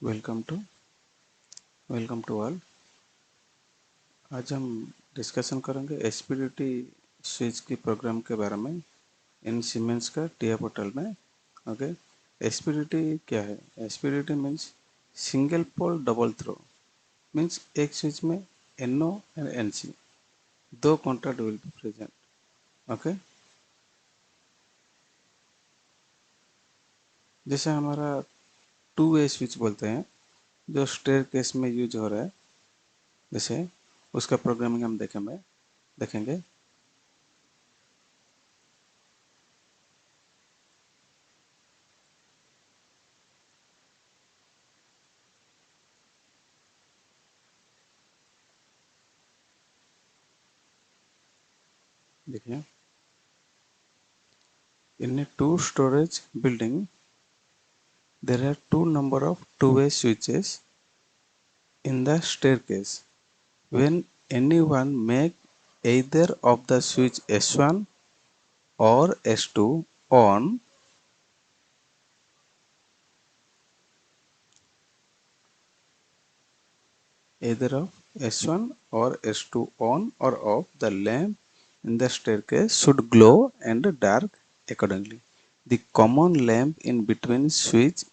Welcome to all. आज हम discussion करेंगे एसपीडीटी स्विच की प्रोग्राम के बारे में इन सीमेंस का टीआ पोर्टल में। ओके, एसपीडीटी क्या है? SPDT means single pole double throw, means एक स्विच में एनओ एंड एनसी दो contact will be present. Okay, जैसे हमारा टू वे स्विच बोलते हैं जो स्टेयर केस में यूज हो रहा है, जैसे उसका प्रोग्रामिंग हम देखेंगे। देखिए, in a two storage building there are two number of two-way switches in the staircase. When anyone make either of the switch S1 or S2 on, either of S1 or S2 on or off, the lamp in the staircase should glow and dark accordingly. The common lamp in between switch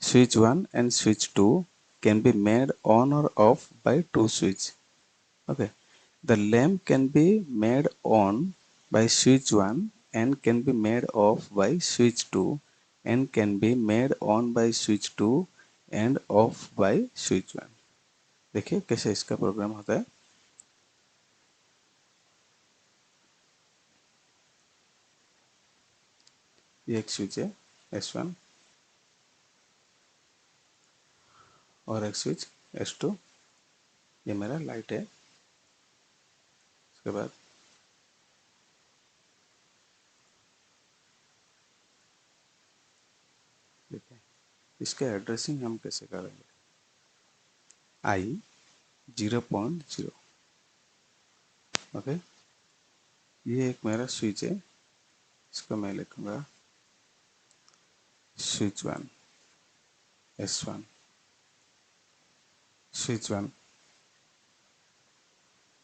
1 and switch 2 can be made on or off by two switches. Okay, the lamp can be made on by switch 1 and can be made off by switch 2 and can be made on by switch 2 and off by switch 1। देखिए कैसे इसका programme होता है। ये एक switch है S1 और एक स्विच S2। ये मेरा लाइट है। उसके बाद देखिए इसके एड्रेसिंग हम कैसे करेंगे। I 0.0। ओके, ये एक मेरा स्विच है, इसको मैं लिखूंगा स्विच 1 S1 स्विच 1।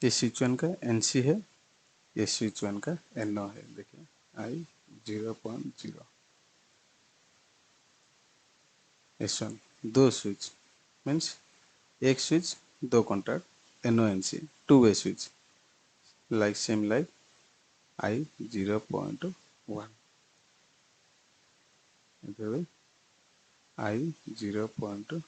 ये स्विच 1 का एनसी है, ये स्विच 1 का एनओ है। देखिए I 0.0 S1 दो स्विच मीन्स एक स्विच दो contact NO NC two way switch like same like I 0.1। I 0.1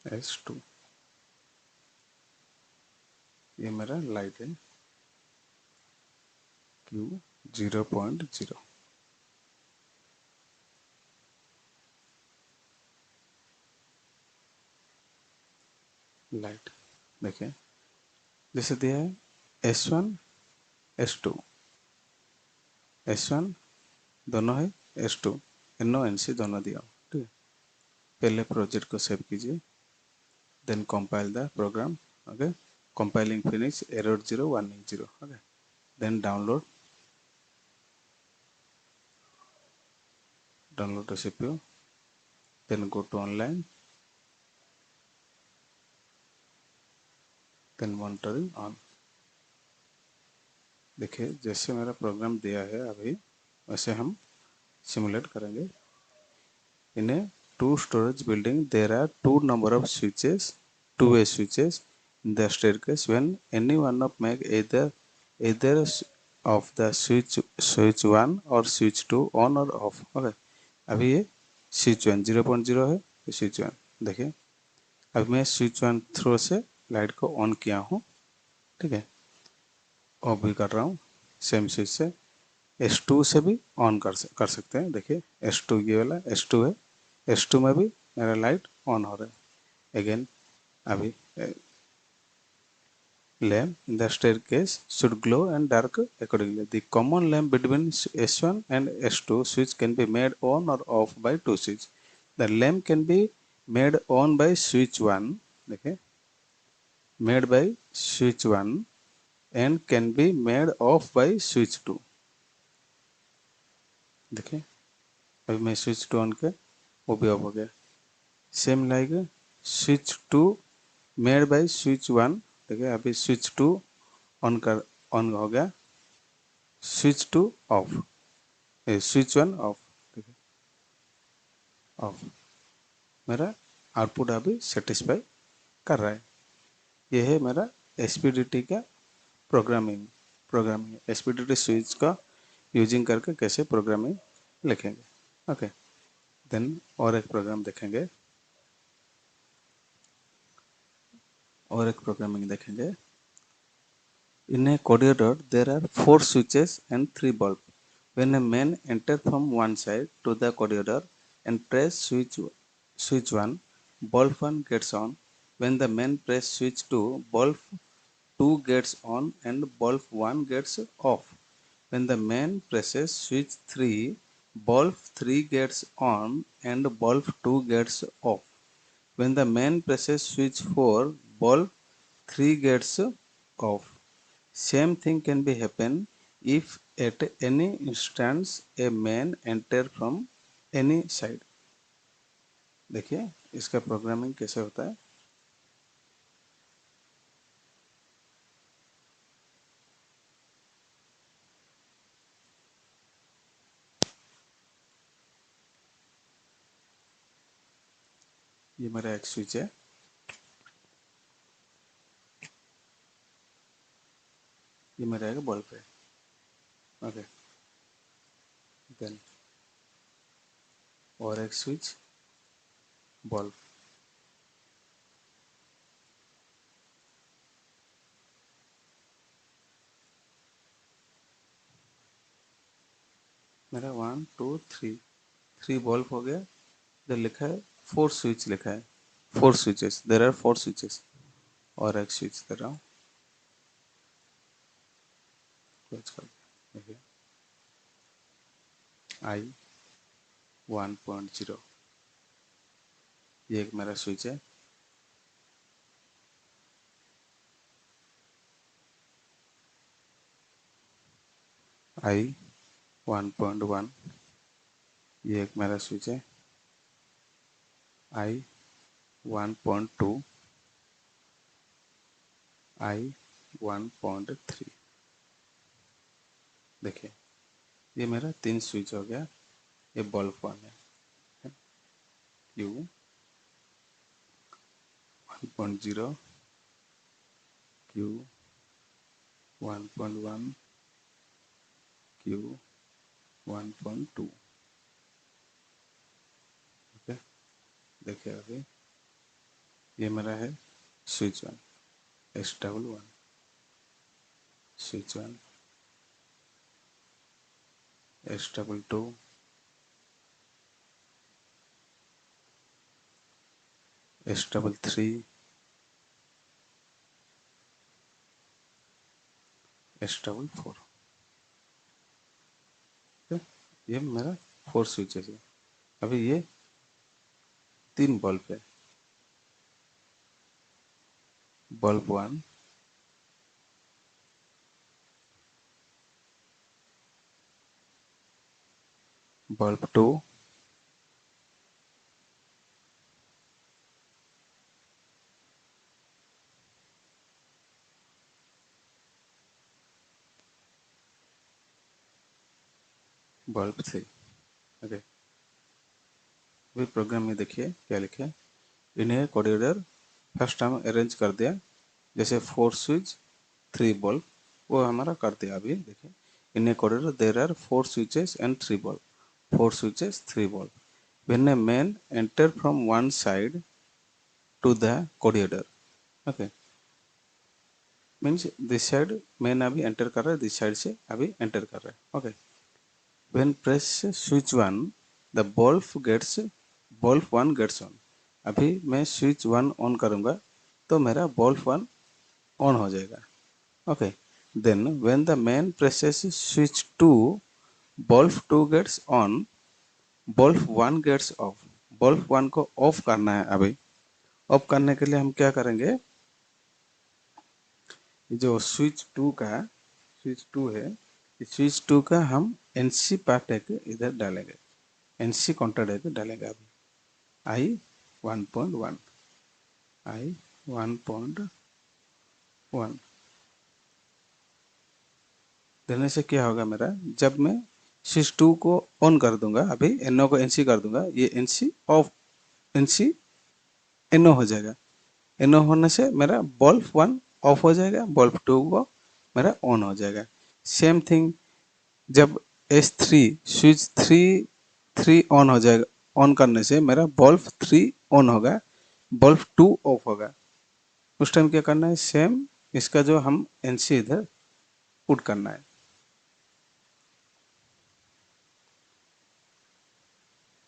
S2। ये मेरा लाइट है Q 0.0। लाइट देखिए जैसे दिया है S1 S2 S1 दोनों है, S2 एनओ एनसी दोनों दिया हो। ठीक है, पहले प्रोजेक्ट को सेव कीजिए, then compile the program. Okay, compiling finish error 0 warning 0। okay, then download the CPU, then go to online, then monitoring on। देखिए जैसे मेरा प्रोग्राम दिया है अभी वैसे हम सिमुलेट करेंगे। In a two storage building there are two number of switches, two way switches in the staircase. When any one of make either of the switch 1 or switch 2 on or off। Okay, अभी ये switch 1 0.0 है, ये switch 1। देखिए अभी मैं switch 1 throw से light को on किया हूँ। ठीक है, ऑफ भी कर रहा हूँ सेम स्विच से। S2 से भी ऑन कर सकते हैं। देखिए S2 ये वाला S2 है, S2 में भी मेरा लाइट ऑन हो रहा है। अगेन अभी lamp in the staircase should glow and dark accordingly. The common lamp between S1 and S2 switch can be made on or off by two switches. The lamp can be made on by switch 1, okay, made by switch 1 and can be made off by switch 2। देखिए अभी मैं switch two on के वो भी off हो गया। Same like switch two made by switch one. देखिए अभी स्विच टू ऑन हो गया, switch two off, switch one off, देखिए ऑफ। मेरा आउटपुट अभी सेटिस्फाई कर रहा है। ये है मेरा एसपीडीटी का प्रोग्रामिंग एसपीडीटी स्विच का यूजिंग करके कैसे प्रोग्रामिंग लिखेंगे। ओके, देन और एक प्रोग्राम देखेंगे, और एक प्रोग्रामिंग देखेंगे। In a corridor, there are 4 switches and 3 bulbs. When a man enters from one side to the corridor and press switch 1, bulb 1 gets on. When the man press switch 2, bulb 2 gets on and bulb 1 gets off. When the man presses switch 3, bulb 3 gets on and bulb 2 gets off. When the man presses switch 4, bulb 3 gets off. Same thing can be happen if at any instance a man enter from any side। देखिए इसका programming कैसे होता है। ये मेरा एक switch है, ये मेरा एक बल्ब है। ओके, देन और एक स्विच बल्ब, मेरा 1 2 3 3 बल्ब हो गया। जो लिखा है 4 स्विच लिखा है, 4 स्विचेस, देर आर 4 स्विचेस। और एक स्विच दे रहा हूँ, क्लोज कर दिया। देखिए आई 1.0, ये एक मेरा स्विच है। आई 1.1, ये एक मेरा स्विच है। आई 1.2, आई 1.3। देखिए ये मेरा 3 स्विच हो गया। ये बल्ब वन है, क्यू 1.0, क्यू 1.1, क्यू 1.2। ओके, देखिए अभी ये मेरा है switch one, S double one, switch one, S double two, S double three, S double four. ये मेरा 4 स्विचेस है। अभी ये 3 बल्ब है, bulb one, bulb two, bulb three. Okay, अभी प्रोग्राम में देखिए क्या लिखे है। इन्हें कॉरिडोर फर्स्ट हम अरेंज कर दिया, जैसे 4 स्विच 3 बल्ब वो हमारा कर दिया। अभी देखिए इन्हें corridor there are 4 switches and 3 bulb, 4 switches 3 bulb। When a man enter from one side to the corridor, okay, means this side man अभी enter कर रहा है, this side से अभी enter कर रहा है। okay, when press switch one, the bulb one gets on। अभी मैं switch one on करूँगा तो मेरा bulb one on हो जाएगा। okay, then when the man presses switch two, bulb two gets on, bulb one gets off। bulb one को of करना है। अभी ऑफ करने के लिए हम क्या करेंगे, जो स्विच टू का स्विच टू है, स्विच टू का हम एनसी पार्ट एक इधर डालेंगे, एनसी काउंटर एक डालेंगे अभी आई 1.1 आई 1.1 देने से क्या होगा मेरा, जब मैं स्विच 2 को ऑन कर दूंगा, अभी एनओ को एनसी कर दूंगा, ये एनसी ऑफ एनसी एनओ हो जाएगा, एनओ होने से मेरा बल्ब 1 ऑफ हो जाएगा, बल्ब 2 को मेरा ऑन हो जाएगा। सेम थिंग जब S3 स्विच 3 ऑन हो जाएगा, ऑन करने से मेरा बल्ब 3 ऑन होगा, बल्ब 2 ऑफ होगा। उस टाइम क्या करना है, सेम इसका जो हम एनसी इधर पुट करना है।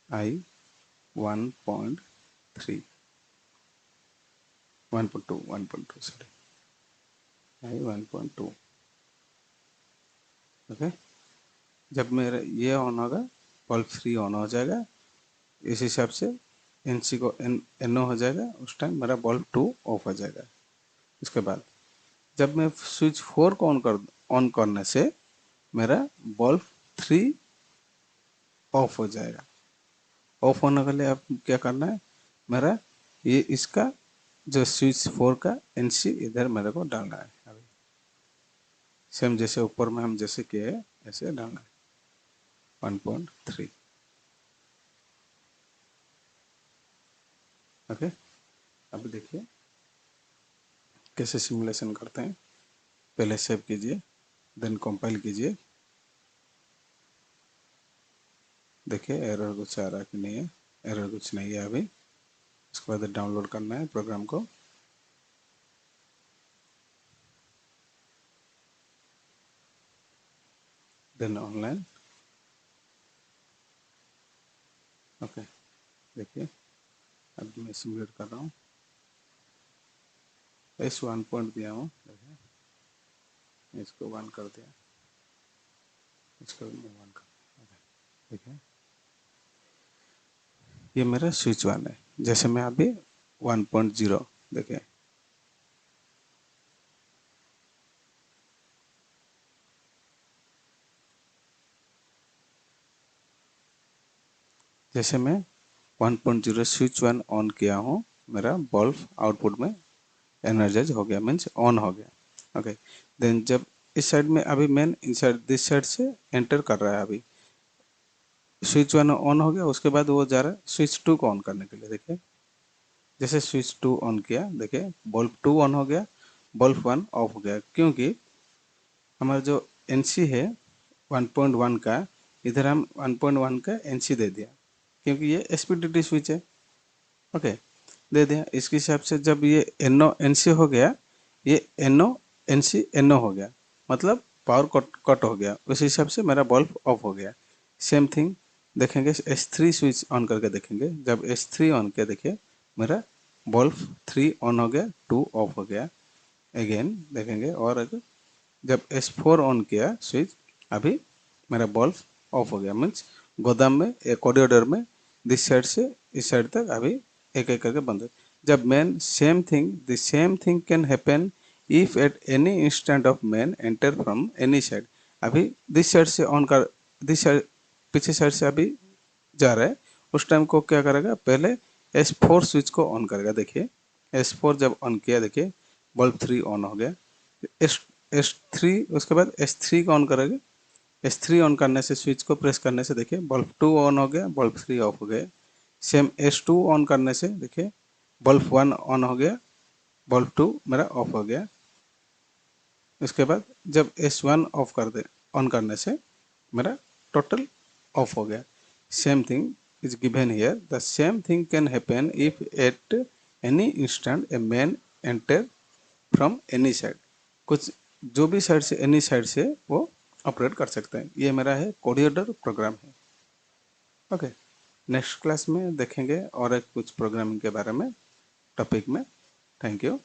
आई 1.3 1.2 सॉरी, आई 1.2 ओके। जब मेरा ये ऑन होगा, बल्ब 3 ऑन हो जाएगा, इस हिसाब से एनसी को एनओ हो जाएगा, उस टाइम मेरा बल्ब 2 ऑफ हो जाएगा। उसके बाद जब मैं स्विच 4 को ऑन करने से मेरा बल्ब 3 ऑफ हो जाएगा। ऑफ होने के लिए अब क्या करना है, मेरा ये इसका जो स्विच 4 का एनसी इधर मेरे को डालना है। अभी सेम जैसे ऊपर में हम जैसे किए ऐसे डालना है 1.3 ओके। अब देखिए कैसे सिमुलेशन करते हैं, पहले सेव कीजिए, देन कंपाइल कीजिए, देखिए एरर कुछ आ रहा कि नहीं है, एरर कुछ नहीं है अभी। उसके बाद डाउनलोड करना है प्रोग्राम को, देन ऑनलाइन ओके। देखिए अब मैं सिमुलेट कर रहा हूँ, S1 पॉइंट दिया हूँ, देखिए इसको 1 कर दिया, इसको भी 1 कर दिया, देखिए ये मेरा स्विच 1 है। जैसे मैं अभी 1.0 देखिए, जैसे मैं 1.0 स्विच 1 ऑन किया हूँ, मेरा बल्ब आउटपुट में एनर्जाइज हो गया, मीन्स ऑन हो गया ओके। देन जब इस साइड में अभी मेन इनसाइड दिस साइड से एंटर कर रहा है, अभी स्विच 1 ऑन हो गया, उसके बाद वो जा रहा है स्विच 2 को ऑन करने के लिए। देखिए जैसे स्विच 2 ऑन किया, देखिए बल्ब 2 ऑन हो गया, बल्ब 1 ऑफ हो गया, क्योंकि हमारा जो एनसी है 1.1 का, इधर हम 1.1 का एनसी दे दिया, क्योंकि ये एसपीडीटी स्विच है ओके, दे दिया। इसके हिसाब से जब ये एनओ एनसी हो गया, ये एनओ एनसी एनओ हो गया, मतलब पावर कट हो गया, उस हिसाब से मेरा बल्ब ऑफ हो गया। सेम थिंग देखेंगे, S3 स्विच ऑन करके देखेंगे, जब S3 ऑन किया देखिए मेरा बल्ब 3 ऑन हो गया, 2 ऑफ हो गया। अगेन देखेंगे, और अगर जब S4 ऑन किया स्विच, अभी मेरा बल्ब ऑफ हो गया, मीन्स गोदाम में कॉरिडोर में दिस साइड से इस साइड तक अभी एक एक करके बंद है। जब man same thing the same thing can happen if at any instant of man enter from any side. अभी दिस साइड से ऑन कर, दिस साइड पीछे साइड से अभी जा रहा है, उस टाइम को क्या करेगा, पहले S4 स्विच को ऑन करेगा। देखिए S4 जब ऑन किया, देखिए बल्ब 3 ऑन हो गया, एस S3 उसके बाद S3 को ऑन करेंगे, S3 ऑन करने से स्विच को प्रेस करने से देखिए बल्ब 2 ऑन हो गया, बल्ब 3 ऑफ हो गया। सेम S2 ऑन करने से देखिए बल्ब 1 ऑन हो गया, बल्ब 2 मेरा ऑफ हो गया। उसके बाद जब S1 ऑफ कर दे, ऑन करने से मेरा टोटल ऑफ हो गया। Same thing is given here, the same thing can happen if at any instant a man enter from any side. कुछ जो भी साइड से, एनी साइड से वो ऑपरेट कर सकते हैं। ये मेरा है कोऑर्डिनेटर प्रोग्राम है ओके। नेक्स्ट क्लास में देखेंगे और एक कुछ प्रोग्रामिंग के बारे में टॉपिक में। Thank you.